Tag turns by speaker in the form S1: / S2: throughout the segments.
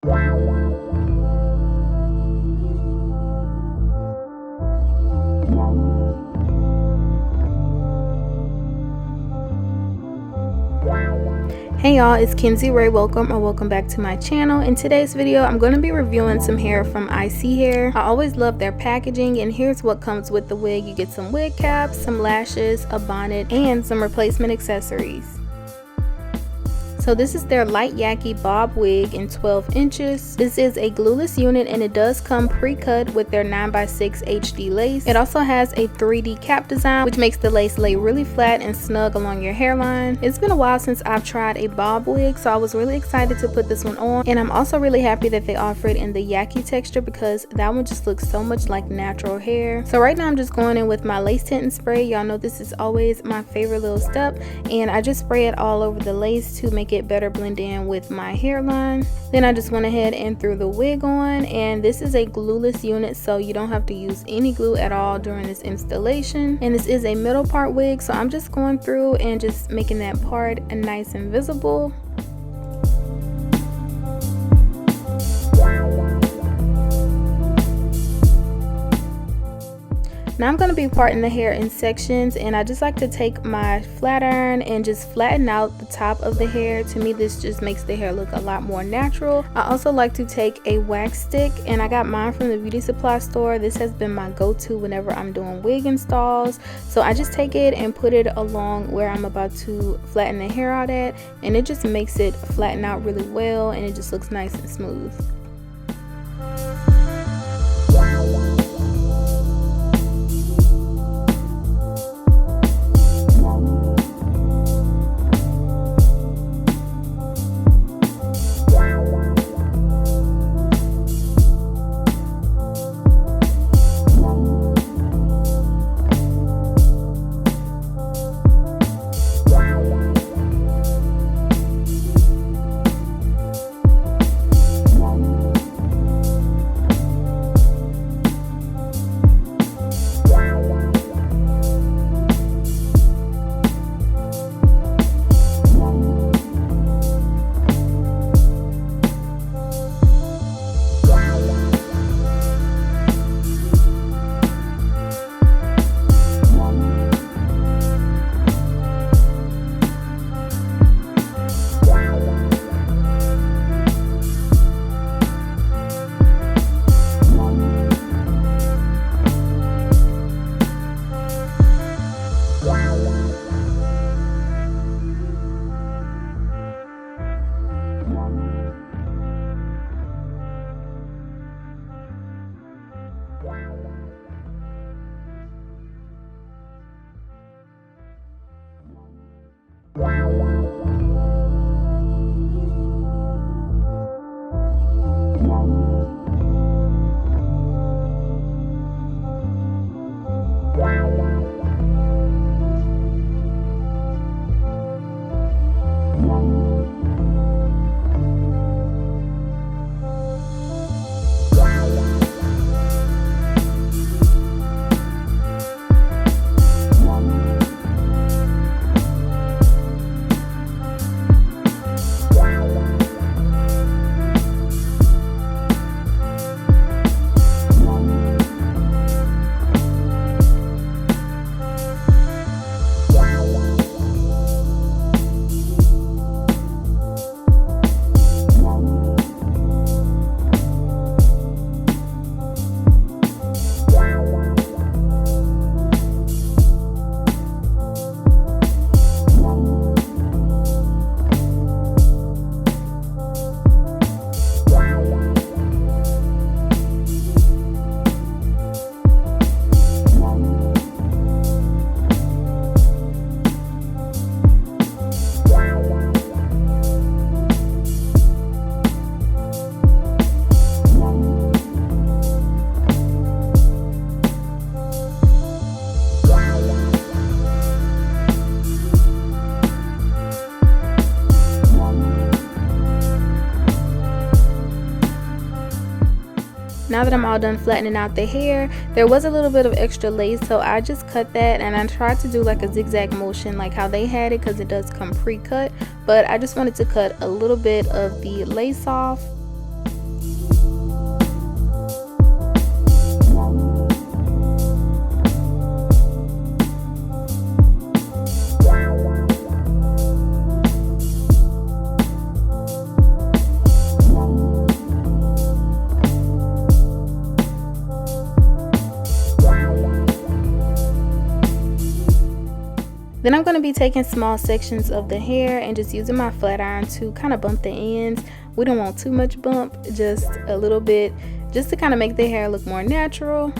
S1: Hey y'all, it's Kenzie Ray. Welcome back to my channel. In today's video, I'm going to be reviewing some hair from ISee Hair. I always love their packaging, and here's what comes with the wig. You get some wig caps, some lashes, a bonnet, and some replacement accessories. So this is their light Yaki bob wig in 12 inches. This is a glueless unit, and it does come pre-cut with their 9x6 HD lace. It also has a 3D cap design, which makes the lace lay really flat and snug along your hairline. It's been a while since I've tried a bob wig, so I was really excited to put this one on. And I'm also really happy that they offer it in the Yaki texture, because that one just looks so much like natural hair. So right now I'm just going in with my lace tinting spray. Y'all know this is always my favorite little step, and I just spray it all over the lace to make it better blend in with my hairline. Then I just went ahead and threw the wig on, and this is a glueless unit, so you don't have to use any glue at all during this installation. And this is a middle part wig, so I'm just going through and just making that part nice and visible. Now I'm going to be parting the hair in sections, and I just like to take my flat iron and just flatten out the top of the hair. To me, this just makes the hair look a lot more natural. I also like to take a wax stick, and I got mine from the beauty supply store. This has been my go-to whenever I'm doing wig installs. So I just take it and put it along where I'm about to flatten the hair out at, and it just makes it flatten out really well, and it just looks nice and smooth. Now that I'm all done flattening out the hair, there was a little bit of extra lace, so I just cut that, and I tried to do like a zigzag motion like how they had it, because it does come pre-cut, but I just wanted to cut a little bit of the lace off. Then I'm going to be taking small sections of the hair and just using my flat iron to kind of bump the ends. We don't want too much bump, just a little bit, just to kind of make the hair look more natural.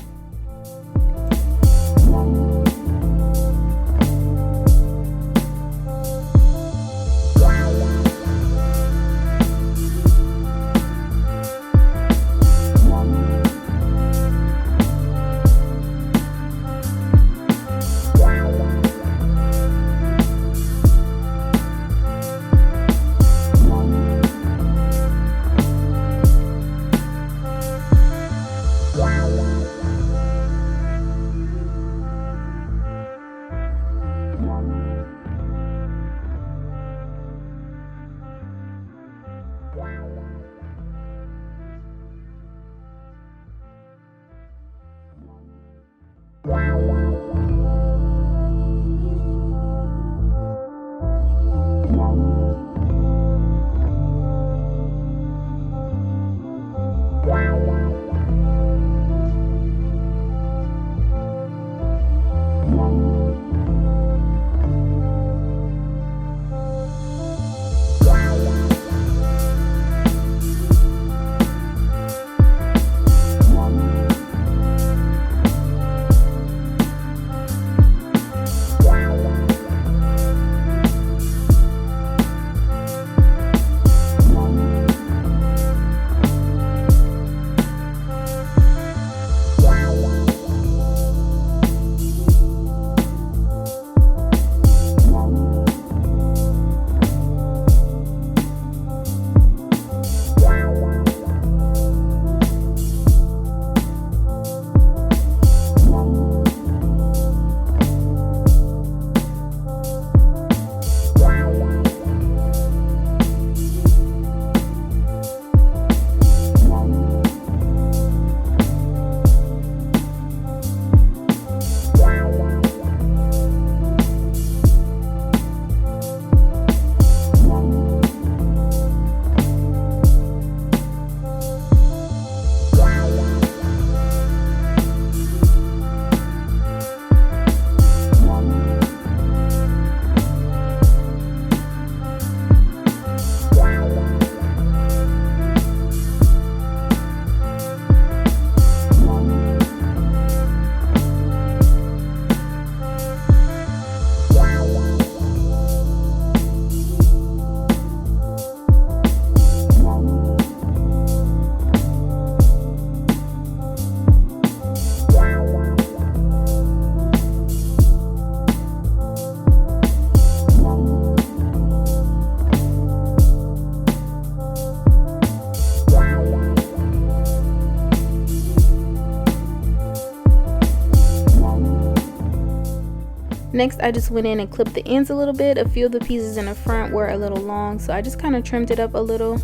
S1: Next, I just went in and clipped the ends a little bit. A few of the pieces in the front were a little long, so I just kind of trimmed it up a little.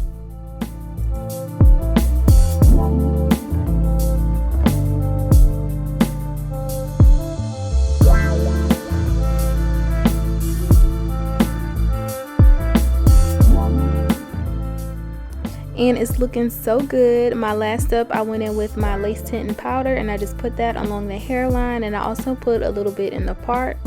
S1: And it's looking so good. My last step, I went in with my lace tinting powder and I just put that along the hairline, and I also put a little bit in the part.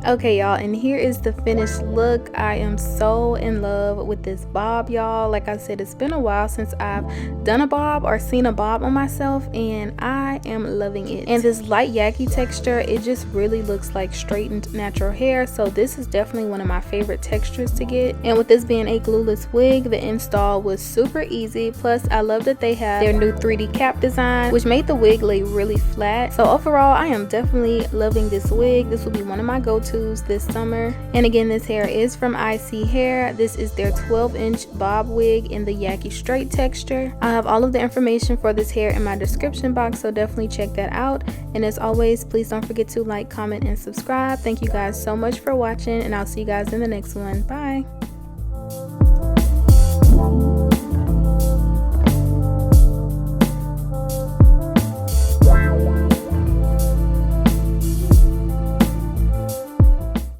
S1: Okay, y'all, and here is the finished look. I am so in love with this bob, y'all. Like I said, it's been a while since I've done a bob or seen a bob on myself, and I am loving it. And this light yaki texture, it just really looks like straightened natural hair, so this is definitely one of my favorite textures to get. And with this being a glueless wig, the install was super easy. Plus, I love that they have their new 3D cap design, which made the wig lay really flat. So overall, I am definitely loving this wig. This will be one of my go-to twos this summer. And again, this hair is from ISee Hair. This is their 12-inch bob wig in the Yaki straight texture. I have all of the information for this hair in my description box, so definitely check that out. And as always, please don't forget to like, comment, and subscribe. Thank you guys so much for watching, and I'll see you guys in the next one. Bye.